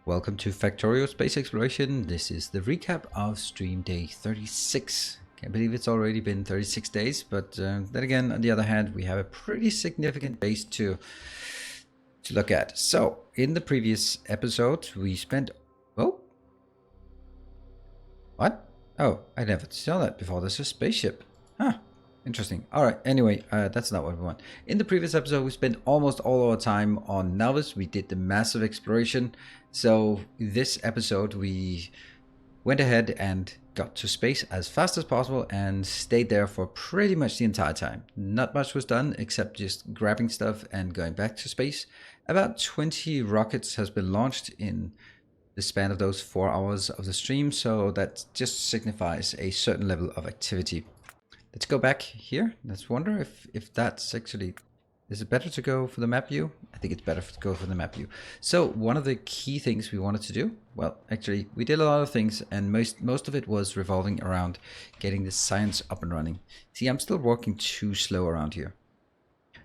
Welcome to Factorio Space Exploration. This is the recap of stream day 36. Can't believe it's already been 36 days, but then again, on the other hand, we have a pretty significant base to look at. So, in the previous episode, we spent... Oh? What? Oh, I never saw that before. There's a spaceship. Huh. Interesting. Alright, anyway, that's not what we want. In the previous episode, we spent almost all our time on Nalvis. We did the massive exploration. So this episode, we went ahead and got to space as fast as possible and stayed there for pretty much the entire time. Not much was done except just grabbing stuff and going back to space. About 20 rockets has been launched in the span of those 4 hours of the stream, so that just signifies a certain level of activity. Let's go back here. Let's wonder if that's actually... Is it better to go for the map view? I think it's better to go for the map view. So one of the key things we wanted to do, well, actually, we did a lot of things, and most of it was revolving around getting the science up and running. See, I'm still working too slow around here.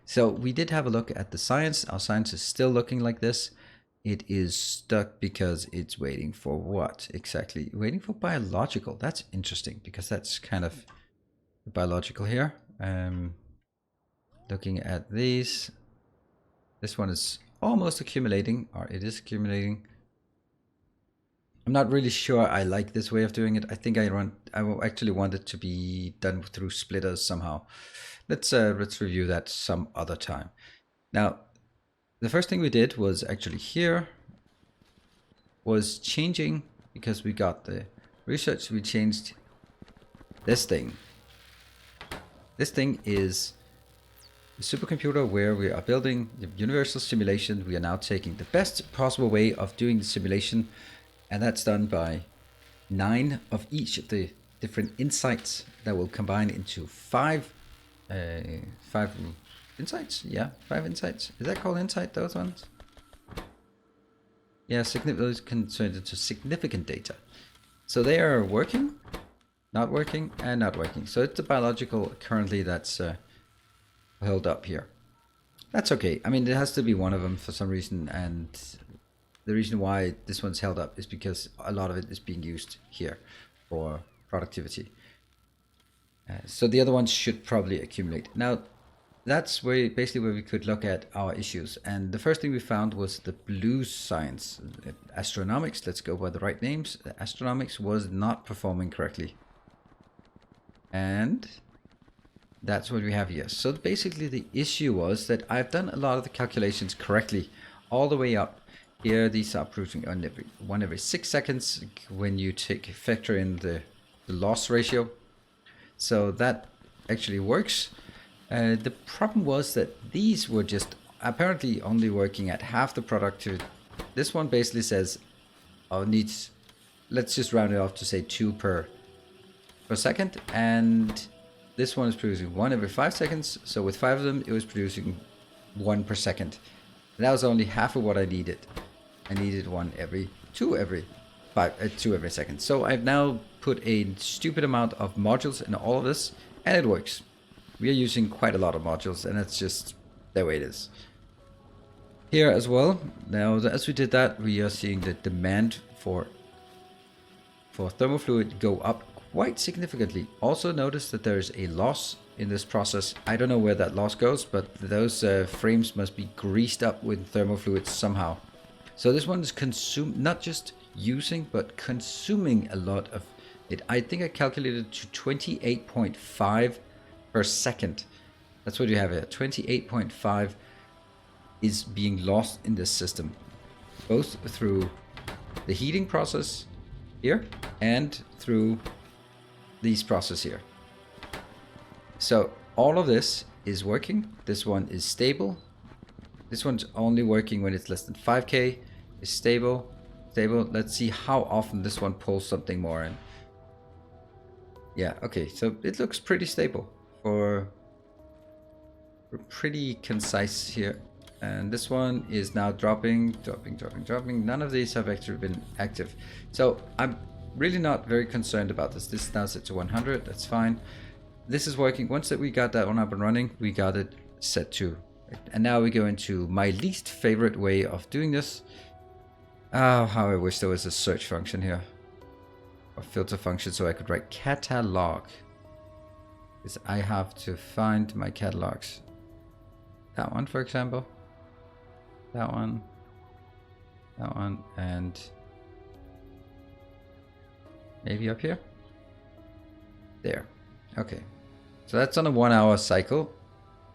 So we did have a look at the science. Our science is still looking like this. It is stuck because it's waiting for what exactly? Waiting for biological. That's interesting because that's kind of biological here. Looking at these, this one is almost accumulating, or it is accumulating. I'm not really sure I like this way of doing it. I think I actually want it to be done through splitters somehow. Let's review that some other time. Now, the first thing we did was actually here was changing, because we got the research, we changed this thing. This thing is the supercomputer where we are building the universal simulation. We are now taking the best possible way of doing the simulation, and that's done by 9 of each of the different insights that will combine into 5 insights. Yeah, 5 insights. Is that called insight, those ones? Yeah, those can turn into significant data. So they are working, not working, and not working. So it's the biological currently that's held up here. That's okay. I mean, there has to be one of them for some reason, and the reason why this one's held up is because a lot of it is being used here for productivity. So the other ones should probably accumulate. Now, that's basically where we could look at our issues. And the first thing we found was the blue science. Astronomics, let's go by the right names. Astronomics was not performing correctly. And that's what we have here. So basically the issue was that I've done a lot of the calculations correctly all the way up here. These are producing every 6 seconds when you factor in the loss ratio. So that actually works. The problem was that these were just apparently only working at half the productivity. This one basically says, oh, needs, let's just round it off to say 2 per second, and this one is producing 1 every 5 seconds. So with 5 of them, it was producing 1 per second. And that was only half of what I needed. I needed 2 every second. So I've now put a stupid amount of modules in all of this, and it works. We are using quite a lot of modules, and it's just the way it is. Here as well, now as we did that, we are seeing the demand for thermofluid go up quite significantly. Also notice that there's a loss in this process. I don't know where that loss goes, but those frames must be greased up with thermofluids somehow. So this one is not just using, but consuming a lot of it. I think I calculated to 28.5 per second. That's what you have here. 28.5 is being lost in this system, both through the heating process here and through these process here. So all of this is working. This one is stable. This one's only working when it's less than 5k. It's stable. Let's see how often this one pulls something more in. Yeah, okay, so it looks pretty stable. We're pretty concise here. And this one is now dropping. None of these have actually been active. So I'm really not very concerned about this. This is now set to 100. That's fine. This is working. Once that we got that one up and running, we got it set to. And now we go into my least favorite way of doing this. Oh, how I wish there was a search function here. Or filter function so I could write catalog. Because I have to find my catalogs. That one, for example. That one. That one. And maybe up here. There. Okay. So that's on a 1 hour cycle.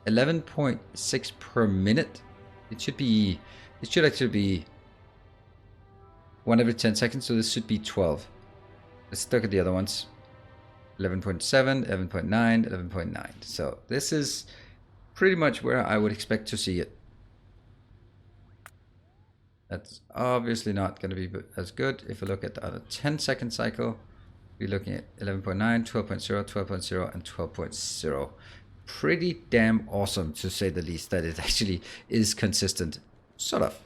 11.6 per minute. It should actually be 1 every 10 seconds. So this should be 12. Let's look at the other ones. 11.7, 11.9, 11.9. So this is pretty much where I would expect to see it. That's obviously not going to be as good. If we look at the other 10-second cycle, we're looking at 11.9, 12.0, 12.0, and 12.0. Pretty damn awesome, to say the least, that it actually is consistent. Sort of.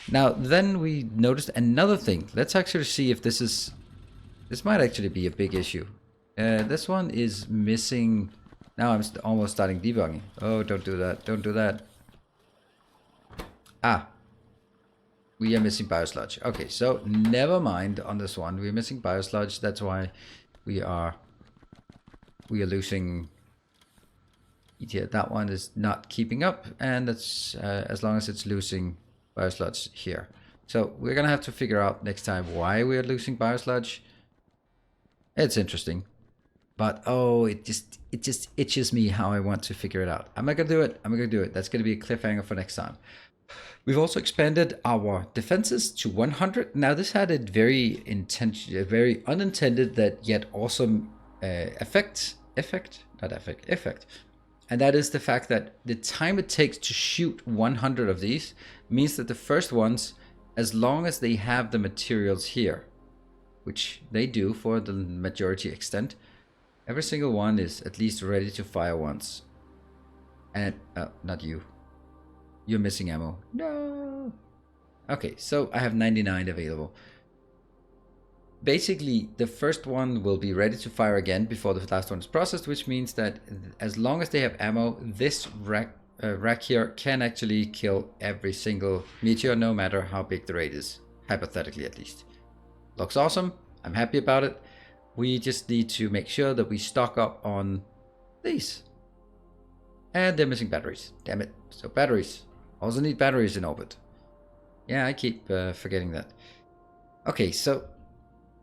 Now, then we noticed another thing. Let's actually see if this might actually be a big issue. This one is missing. Now I'm almost starting debugging. Oh, don't do that. Don't do that. Ah. We are missing biosludge. Okay, so never mind on this one. We're missing biosludge. That's why we are losing ETA. That one is not keeping up, and that's as long as it's losing biosludge here. So we're gonna have to figure out next time why we are losing biosludge. It's interesting, but oh, it just itches me how I want to figure it out. I'm not gonna do it. I'm not gonna do it. That's gonna be a cliffhanger for next time. We've also expanded our defenses to 100. Now this had a very unintended that yet awesome effect, and that is the fact that the time it takes to shoot 100 of these means that the first ones, as long as they have the materials here, which they do for the majority extent, every single one is at least ready to fire once. And not you. You're missing ammo. No. Okay, so I have 99 available. Basically, the first one will be ready to fire again before the last one is processed, which means that as long as they have ammo, this rack here can actually kill every single meteor, no matter how big the rate is, hypothetically at least. Looks awesome. I'm happy about it. We just need to make sure that we stock up on these. And they're missing batteries. Damn it. So batteries. Also need batteries in orbit. Yeah, I keep forgetting that. Okay, so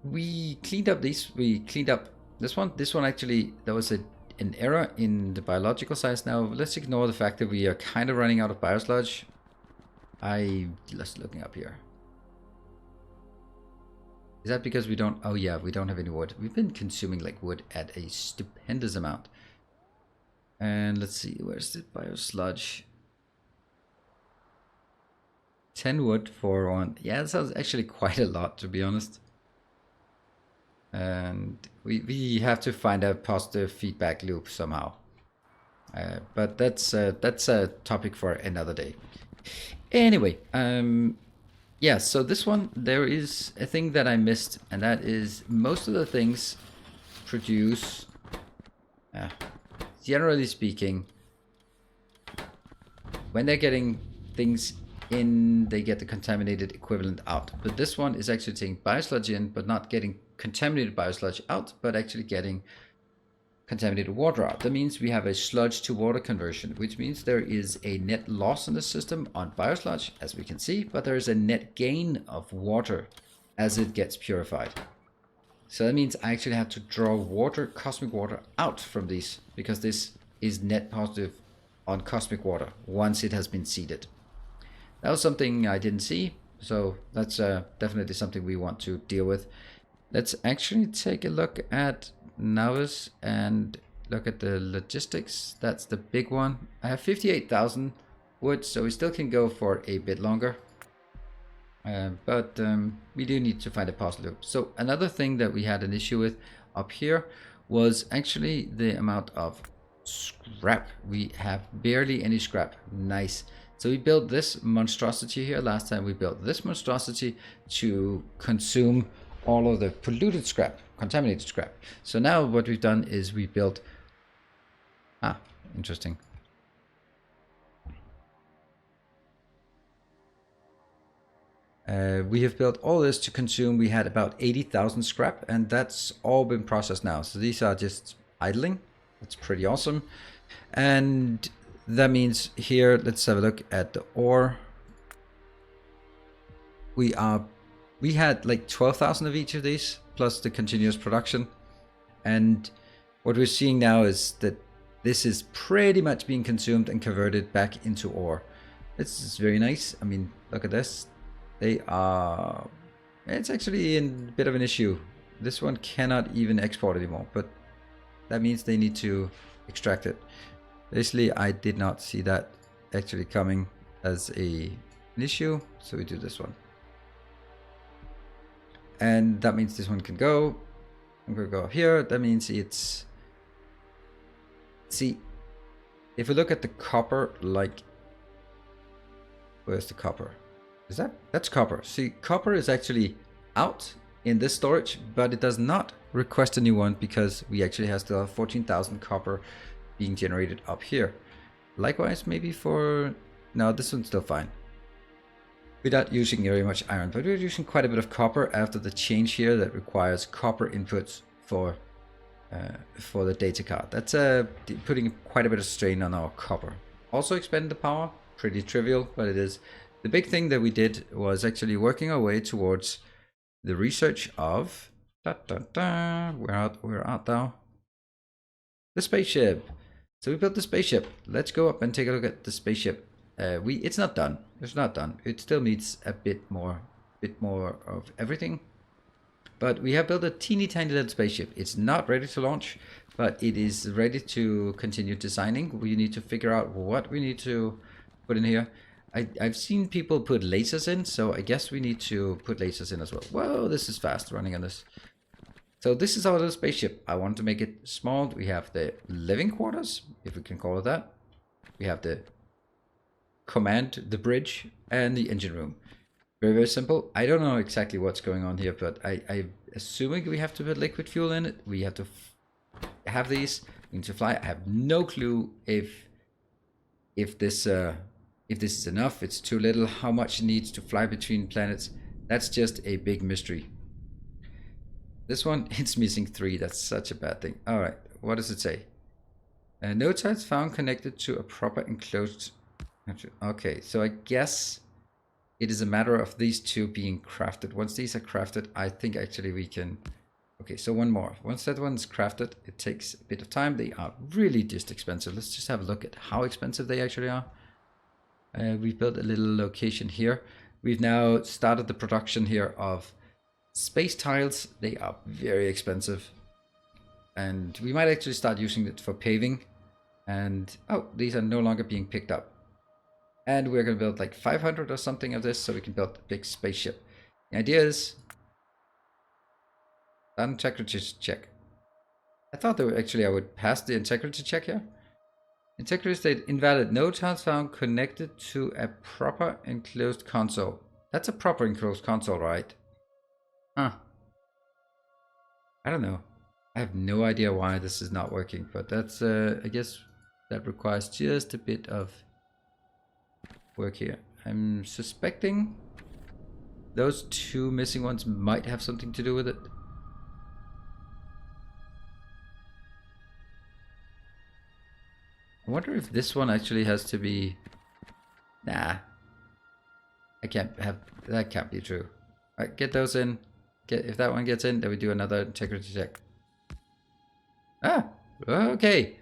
we cleaned up these. We cleaned up this one. This one actually, there was an error in the biological size. Now let's ignore the fact that we are kind of running out of biosludge. Let's looking up here. Is that because we don't? Oh yeah, we don't have any wood. We've been consuming like wood at a stupendous amount. And let's see, where's the biosludge? 10 wood for one. Yeah, that sounds actually quite a lot, to be honest. And we have to find a positive feedback loop somehow. But that's a topic for another day. Anyway, yeah, so this one, there is a thing that I missed, and that is most of the things produce, generally speaking, when they're getting things in, they get the contaminated equivalent out. But this one is actually taking biosludge in, but not getting contaminated biosludge out, but actually getting contaminated water out. That means we have a sludge to water conversion, which means there is a net loss in the system on biosludge, as we can see, but there is a net gain of water as it gets purified. So that means I actually have to draw water, cosmic water, out from these, because this is net positive on cosmic water once it has been seeded. That was something I didn't see, so that's definitely something we want to deal with. Let's actually take a look at Navis and look at the logistics. That's the big one. I have 58,000 wood, so we still can go for a bit longer. But we do need to find a pause loop. So another thing that we had an issue with up here was actually the amount of scrap. We have barely any scrap. Nice. So we built this monstrosity here. Last time we built this monstrosity to consume all of the polluted scrap, contaminated scrap. So now what we've done is we built, interesting. We have built all this to consume. We had about 80,000 scrap, and that's all been processed now. So these are just idling. That's pretty awesome. And that means here, let's have a look at the ore. We had like 12,000 of each of these, plus the continuous production. And what we're seeing now is that this is pretty much being consumed and converted back into ore. This is very nice. I mean, look at this. It's actually a bit of an issue. This one cannot even export anymore, but that means they need to extract it. Basically, I did not see that actually coming as an issue, so we do this one. And that means this one can go. I'm gonna go here. That means it's... See, if we look at the copper, like... Where's the copper? That's copper. See, copper is actually out in this storage, but it does not request a new one because we actually have still 14,000 copper being generated up here. Likewise, maybe for... No, this one's still fine. We're not using very much iron, but we're using quite a bit of copper after the change here that requires copper inputs for the data card. That's putting quite a bit of strain on our copper. Also expanding the power, pretty trivial, but it is. The big thing that we did was actually working our way towards the research of we're out now. The spaceship. So we built the spaceship. Let's go up and take a look at the spaceship. It's not done. It's not done. It still needs a bit more of everything. But we have built a teeny tiny little spaceship. It's not ready to launch, but it is ready to continue designing. We need to figure out what we need to put in here. I've seen people put lasers in, so I guess we need to put lasers in as well. Whoa, this is fast running on this. So this is our little spaceship. I want to make it small. We have the living quarters, if we can call it that. We have the command, the bridge, and the engine room. Very, very simple. I don't know exactly what's going on here, but I'm assuming we have to put liquid fuel in it. We have to have these. We need to fly. I have no clue if this is enough, it's too little, how much it needs to fly between planets. That's just a big mystery. This one, it's missing 3. That's such a bad thing. All right, what does it say? No tiles found connected to a proper enclosed. Okay, so I guess it is a matter of these 2 being crafted. Once these are crafted, I think actually we can... Okay, so one more. Once that one's crafted, it takes a bit of time. They are really just expensive. Let's just have a look at how expensive they actually are. We've built a little location here. We've now started the production here of space tiles. They are very expensive. And we might actually start using it for paving. And, oh, these are no longer being picked up. And we're going to build like 500 or something of this so we can build a big spaceship. The idea is... Integrity check. I thought that actually I would pass the integrity check here. Integrity state invalid. No tiles found connected to a proper enclosed console. That's a proper enclosed console, right? Huh. I don't know. I have no idea why this is not working, but that's, I guess that requires just a bit of work here. I'm suspecting those 2 missing ones might have something to do with it. I wonder if this one actually has to be... Nah. I can't have... That can't be true. Alright, get those in. If that one gets in, then we do another integrity check. Ah! Okay.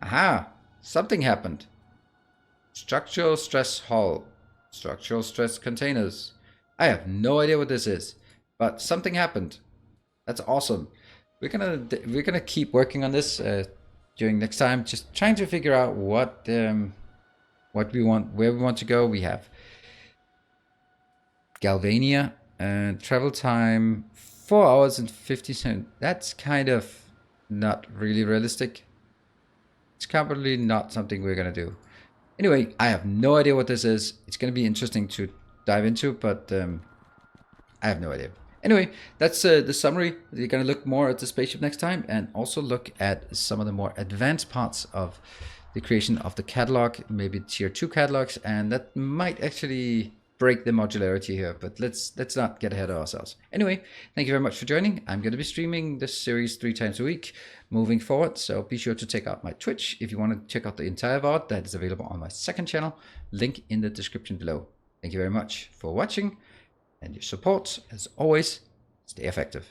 Aha! Something happened. Structural stress hull. Structural stress containers. I have no idea what this is. But something happened. That's awesome. We're gonna keep working on this during next time, just trying to figure out what we want, where we want to go. We have Galvania and travel time 4 hours and 50 cents. That's kind of not really realistic. It's probably not something we're gonna do. Anyway, I have no idea what this is. It's gonna be interesting to dive into, but I have no idea. Anyway, that's the summary. We're going to look more at the spaceship next time and also look at some of the more advanced parts of the creation of the catalog, maybe tier 2 catalogs, and that might actually break the modularity here, but let's not get ahead of ourselves. Anyway, thank you very much for joining. I'm going to be streaming this series 3 times a week moving forward, so be sure to check out my Twitch if you want to check out the entire VOD. That is available on my second channel, link in the description below. Thank you very much for watching and your support. As always, stay effective.